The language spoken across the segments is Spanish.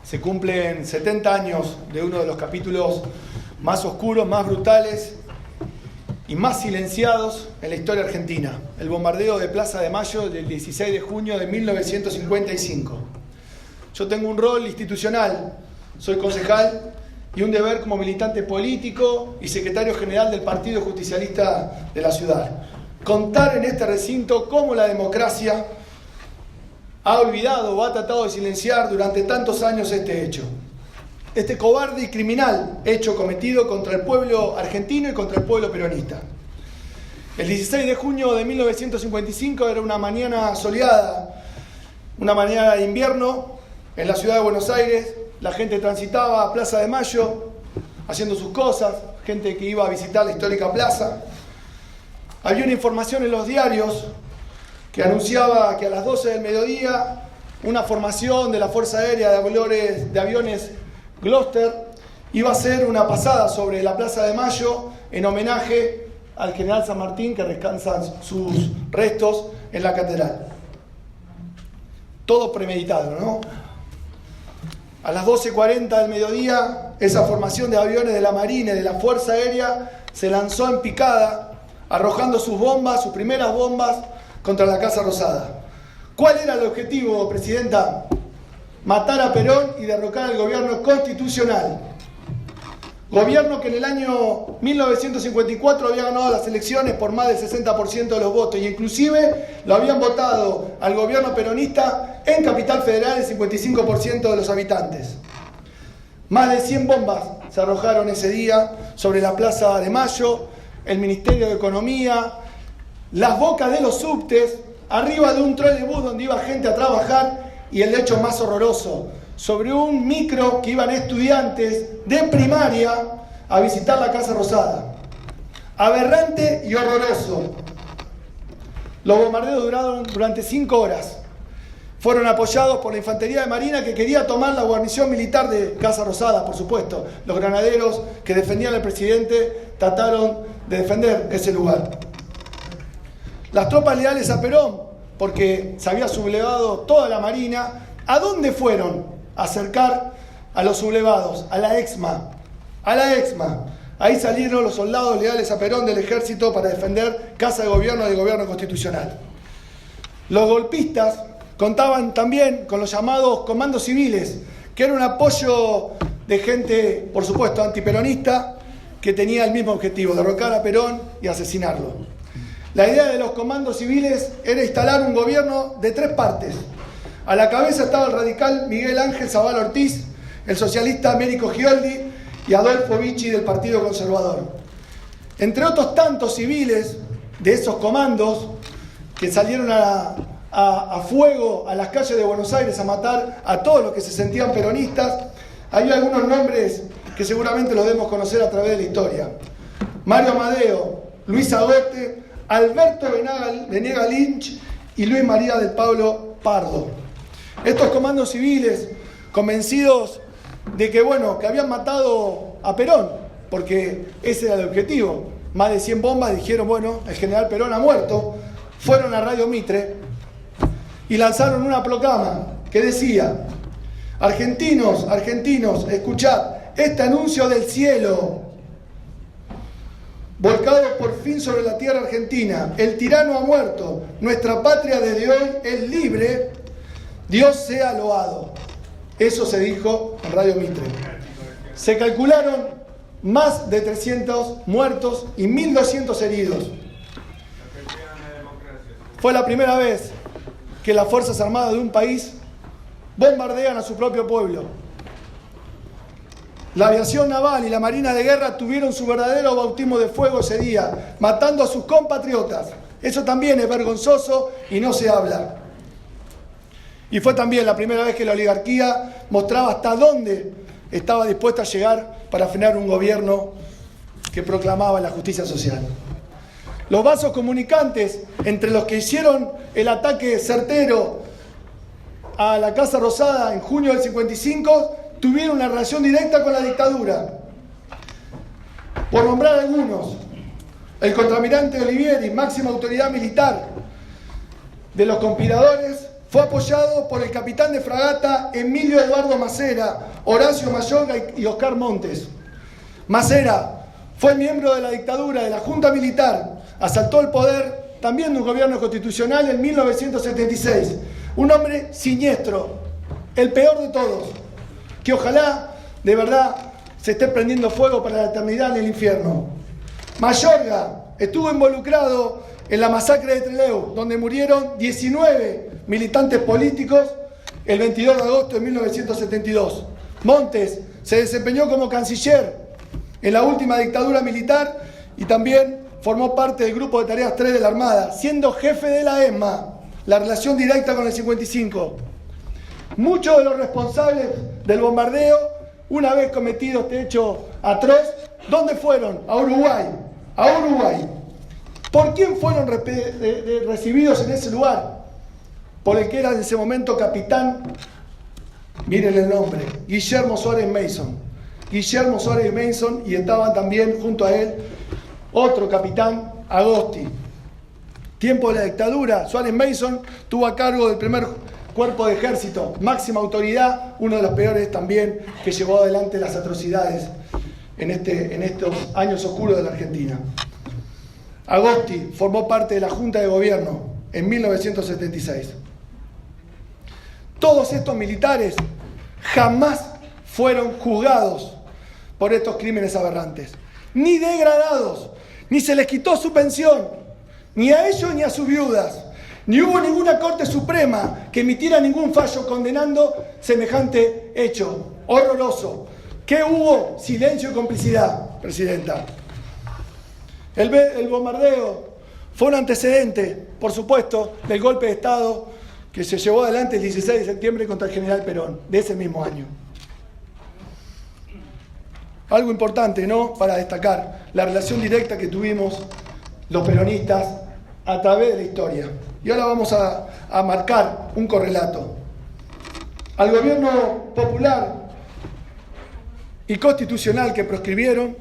Se cumplen 70 años de uno de los capítulos más oscuros, más brutales y más silenciados en la historia argentina, el bombardeo de Plaza de Mayo del 16 de junio de 1955. Yo tengo un rol institucional, soy concejal y un deber como militante político y secretario general del Partido Justicialista de la ciudad. Contar en este recinto cómo la democracia ha olvidado o ha tratado de silenciar durante tantos años este hecho. Este cobarde y criminal hecho cometido contra el pueblo argentino y contra el pueblo peronista. El 16 de junio de 1955 era una mañana soleada, una mañana de invierno en la ciudad de Buenos Aires. La gente transitaba a Plaza de Mayo haciendo sus cosas, gente que iba a visitar la histórica plaza. Había una información en los diarios que anunciaba que a las 12 del mediodía una formación de la Fuerza Aérea de aviones Gloster iba a hacer una pasada sobre la Plaza de Mayo en homenaje al general San Martín, que descansan sus restos en la catedral. Todo premeditado, ¿no? A las 12:40 del mediodía, esa formación de aviones de la Marina y de la Fuerza Aérea se lanzó en picada, arrojando sus primeras bombas, contra la Casa Rosada. ¿Cuál era el objetivo, Presidenta? Matar a Perón y derrocar al gobierno constitucional. Gobierno que en el año 1954 había ganado las elecciones por más del 60% de los votos, y inclusive lo habían votado al gobierno peronista en Capital Federal el 55% de los habitantes. Más de 100 bombas se arrojaron ese día sobre la Plaza de Mayo, el Ministerio de Economía, las bocas de los subtes, arriba de un trolebús donde iba gente a trabajar, y el hecho más horroroso, sobre un micro que iban estudiantes de primaria a visitar la Casa Rosada. Aberrante y horroroso. Los bombardeos duraron durante 5 horas. Fueron apoyados por la Infantería de Marina, que quería tomar la guarnición militar de Casa Rosada, por supuesto. Los granaderos que defendían al presidente trataron de defender ese lugar. Las tropas leales a Perón, porque se había sublevado toda la Marina, ¿a dónde fueron a acercar a los sublevados? A la EXMA. Ahí salieron los soldados leales a Perón del ejército para defender Casa de Gobierno y Gobierno Constitucional. Los golpistas contaban también con los llamados comandos civiles, que era un apoyo de gente, por supuesto, antiperonista, que tenía el mismo objetivo, derrocar a Perón y asesinarlo. La idea de los comandos civiles era instalar un gobierno de 3 partes. A la cabeza estaba el radical Miguel Ángel Zavala Ortiz, el socialista Américo Gioldi y Adolfo Vichy del Partido Conservador. Entre otros tantos civiles de esos comandos que salieron a fuego a las calles de Buenos Aires a matar a todos los que se sentían peronistas, hay algunos nombres que seguramente los debemos conocer a través de la historia. Mario Amadeo, Luis Agote, Alberto Venegas Lynch y Luis María del Pablo Pardo. Estos comandos civiles, convencidos de que habían matado a Perón, porque ese era el objetivo. Más de 100 bombas, dijeron, el general Perón ha muerto. Fueron a Radio Mitre y lanzaron una proclama que decía: argentinos, escuchad este anuncio del cielo. Volcado por fin sobre la tierra argentina, el tirano ha muerto, nuestra patria desde hoy es libre, Dios sea loado. Eso se dijo en Radio Mitre. Se calcularon más de 300 muertos y 1.200 heridos. Fue la primera vez que las Fuerzas Armadas de un país bombardean a su propio pueblo. La aviación naval y la marina de guerra tuvieron su verdadero bautismo de fuego ese día, matando a sus compatriotas. Eso también es vergonzoso y no se habla. Y fue también la primera vez que la oligarquía mostraba hasta dónde estaba dispuesta a llegar para frenar un gobierno que proclamaba la justicia social. Los vasos comunicantes entre los que hicieron el ataque certero a la Casa Rosada en junio del 55 tuvieron una relación directa con la dictadura. Por nombrar algunos, el contraalmirante Olivieri, máxima autoridad militar de los conspiradores, fue apoyado por el capitán de fragata Emilio Eduardo Macera, Horacio Mayorga y Oscar Montes. Macera fue miembro de la dictadura de la Junta Militar, asaltó el poder también de un gobierno constitucional en 1976. Un hombre siniestro, el peor de todos, que ojalá de verdad se esté prendiendo fuego para la eternidad en el infierno. Mayorga estuvo involucrado en la masacre de Trelew, donde murieron 19 militantes políticos el 22 de agosto de 1972. Montes se desempeñó como canciller en la última dictadura militar y también formó parte del Grupo de Tareas 3 de la Armada, siendo jefe de la ESMA, la relación directa con el 55. Muchos de los responsables del bombardeo, una vez cometido este hecho atroz, ¿dónde fueron? A Uruguay. A Uruguay. ¿Por quién fueron recibidos en ese lugar? Por el que era en ese momento capitán, miren el nombre, Guillermo Suárez Mason. Guillermo Suárez Mason, y estaban también junto a él otro capitán, Agosti. Tiempo de la dictadura, Suárez Mason tuvo a cargo del primer cuerpo de ejército, máxima autoridad, uno de los peores también que llevó adelante las atrocidades en estos años oscuros de la Argentina. Agosti formó parte de la Junta de Gobierno en 1976. Todos estos militares jamás fueron juzgados por estos crímenes aberrantes, ni degradados, ni se les quitó su pensión, ni a ellos ni a sus viudas, ni hubo ninguna Corte Suprema que emitiera ningún fallo condenando semejante hecho horroroso. ¿Qué hubo? Silencio y complicidad, Presidenta. El bombardeo fue un antecedente, por supuesto, del golpe de Estado que se llevó adelante el 16 de septiembre contra el general Perón, de ese mismo año. Algo importante, ¿no?, para destacar, la relación directa que tuvimos los peronistas a través de la historia. Y ahora vamos a marcar un correlato. Al gobierno popular y constitucional que proscribieron,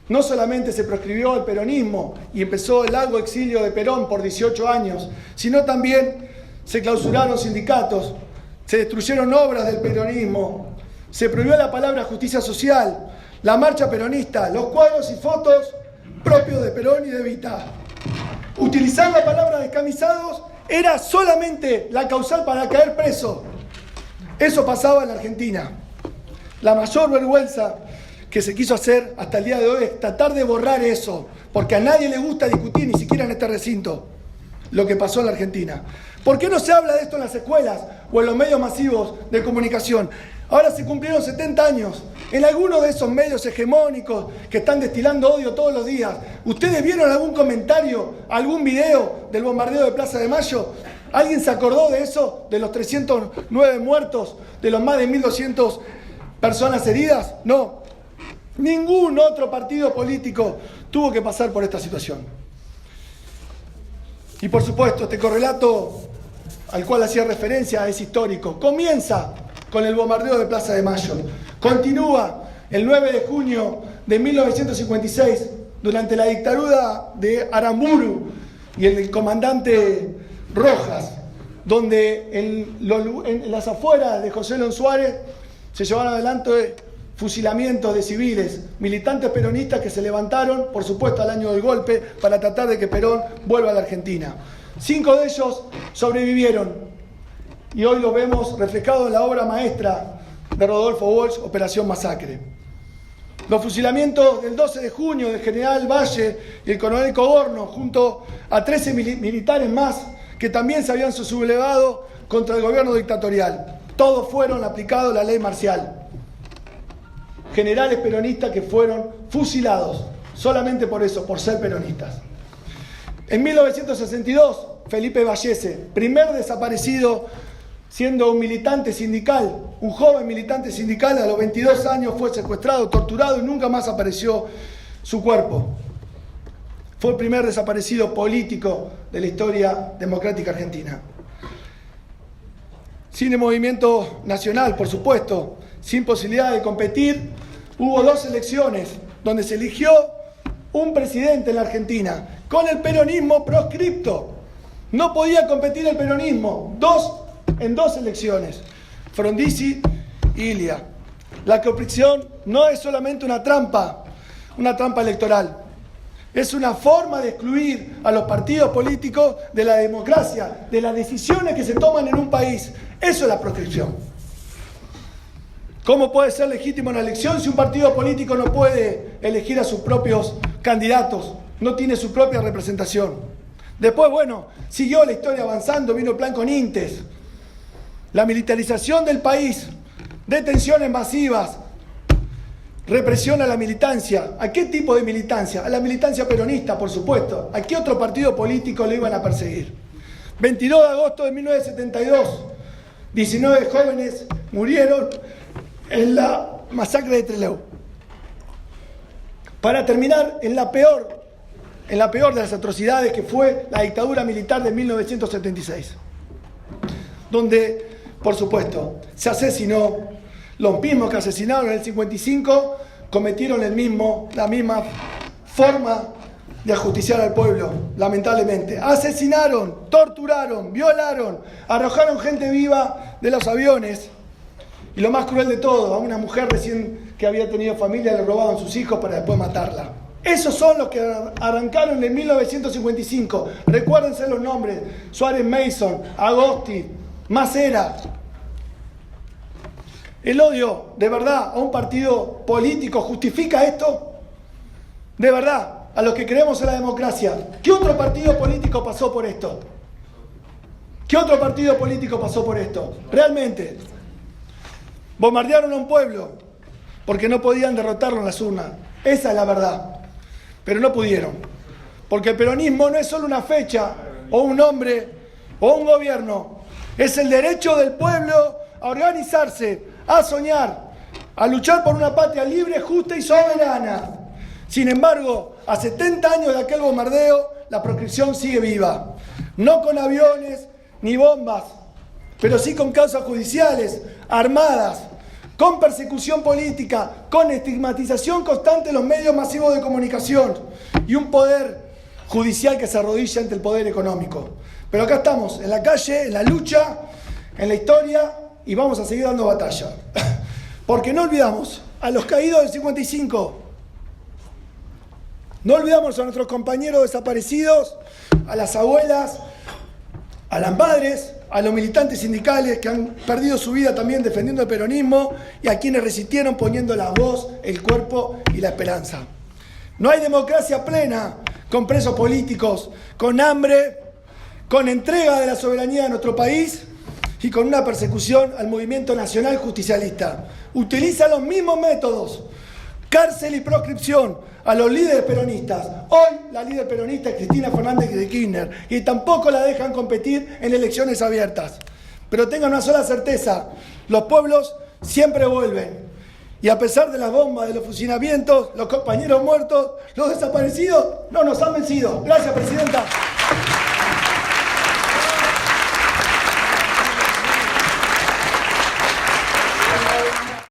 no solamente se proscribió el peronismo y empezó el largo exilio de Perón por 18 años, sino también se clausuraron sindicatos, se destruyeron obras del peronismo, se prohibió la palabra justicia social, la marcha peronista, los cuadros y fotos propios de Perón y de Evita. Utilizar la palabra descamisados era solamente la causal para caer preso. Eso pasaba en la Argentina. La mayor vergüenza que se quiso hacer hasta el día de hoy es tratar de borrar eso, porque a nadie le gusta discutir, ni siquiera en este recinto, lo que pasó en la Argentina. ¿Por qué no se habla de esto en las escuelas o en los medios masivos de comunicación? Ahora se cumplieron 70 años. En algunos de esos medios hegemónicos que están destilando odio todos los días, ¿ustedes vieron algún comentario, algún video del bombardeo de Plaza de Mayo? ¿Alguien se acordó de eso? ¿De los 309 muertos? ¿De los más de 1.200 personas heridas? No. Ningún otro partido político tuvo que pasar por esta situación. Y por supuesto, este correlato al cual hacía referencia es histórico. Comienza con el bombardeo de Plaza de Mayo. Continúa el 9 de junio de 1956, durante la dictadura de Aramburu y el comandante Rojas, donde en las afueras de José León Suárez se llevaron adelante fusilamientos de civiles, militantes peronistas que se levantaron, por supuesto, al año del golpe, para tratar de que Perón vuelva a la Argentina. 5 de ellos sobrevivieron y hoy los vemos reflejados en la obra maestra de Rodolfo Walsh, Operación Masacre. Los fusilamientos del 12 de junio del general Valle y el coronel Cogorno, junto a 13 militares más que también se habían sublevado contra el gobierno dictatorial. Todos fueron aplicados la ley marcial. Generales peronistas que fueron fusilados solamente por eso, por ser peronistas. En 1962, Felipe Vallese, primer desaparecido siendo un militante sindical, un joven militante sindical, a los 22 años fue secuestrado, torturado y nunca más apareció su cuerpo. Fue el primer desaparecido político de la historia democrática argentina. Sin el movimiento nacional, por supuesto, sin posibilidad de competir, hubo 2 elecciones donde se eligió un presidente en la Argentina con el peronismo proscripto. No podía competir el peronismo. 2 en 2 elecciones, Frondizi y Ilia. La corrupción no es solamente una trampa electoral. Es una forma de excluir a los partidos políticos de la democracia, de las decisiones que se toman en un país. Eso es la proscripción. ¿Cómo puede ser legítima una elección si un partido político no puede elegir a sus propios candidatos? No tiene su propia representación. Después, bueno, siguió la historia avanzando, vino el plan Conintes, la militarización del país, detenciones masivas, represión a la militancia. ¿A qué tipo de militancia? A la militancia peronista, por supuesto. ¿A qué otro partido político lo iban a perseguir? 22 de agosto de 1972, 19 jóvenes murieron en la masacre de Trelew. Para terminar en la peor de las atrocidades, que fue la dictadura militar de 1976, donde, por supuesto, se asesinó. Los mismos que asesinaron en el 55 cometieron la misma forma de ajusticiar al pueblo, lamentablemente. Asesinaron, torturaron, violaron, arrojaron gente viva de los aviones. Y lo más cruel de todo, a una mujer recién que había tenido familia le robaban sus hijos para después matarla. Esos son los que arrancaron en 1955. Recuérdense los nombres: Suárez Mason, Agosti, Macera. ¿El odio, de verdad, a un partido político justifica esto? De verdad, a los que creemos en la democracia, ¿qué otro partido político pasó por esto? ¿Qué otro partido político pasó por esto? Realmente. Bombardearon a un pueblo porque no podían derrotarlo en las urnas. Esa es la verdad. Pero no pudieron. Porque el peronismo no es solo una fecha, o un hombre, o un gobierno. Es el derecho del pueblo a organizarse, a soñar, a luchar por una patria libre, justa y soberana. Sin embargo, a 70 años de aquel bombardeo, la proscripción sigue viva. No con aviones ni bombas, pero sí con causas judiciales, armadas, con persecución política, con estigmatización constante de los medios masivos de comunicación y un poder judicial que se arrodilla ante el poder económico. Pero acá estamos, en la calle, en la lucha, en la historia, y vamos a seguir dando batalla. Porque no olvidamos a los caídos del 55, no olvidamos a nuestros compañeros desaparecidos, a las abuelas, a las madres, a los militantes sindicales que han perdido su vida también defendiendo el peronismo, y a quienes resistieron poniendo la voz, el cuerpo y la esperanza. No hay democracia plena con presos políticos, con hambre, con entrega de la soberanía de nuestro país y con una persecución al movimiento nacional justicialista. Utiliza los mismos métodos, cárcel y proscripción, a los líderes peronistas. Hoy la líder peronista es Cristina Fernández de Kirchner y tampoco la dejan competir en elecciones abiertas. Pero tengan una sola certeza: los pueblos siempre vuelven. Y a pesar de las bombas, de los fusilamientos, los compañeros muertos, los desaparecidos no nos han vencido. Gracias, Presidenta.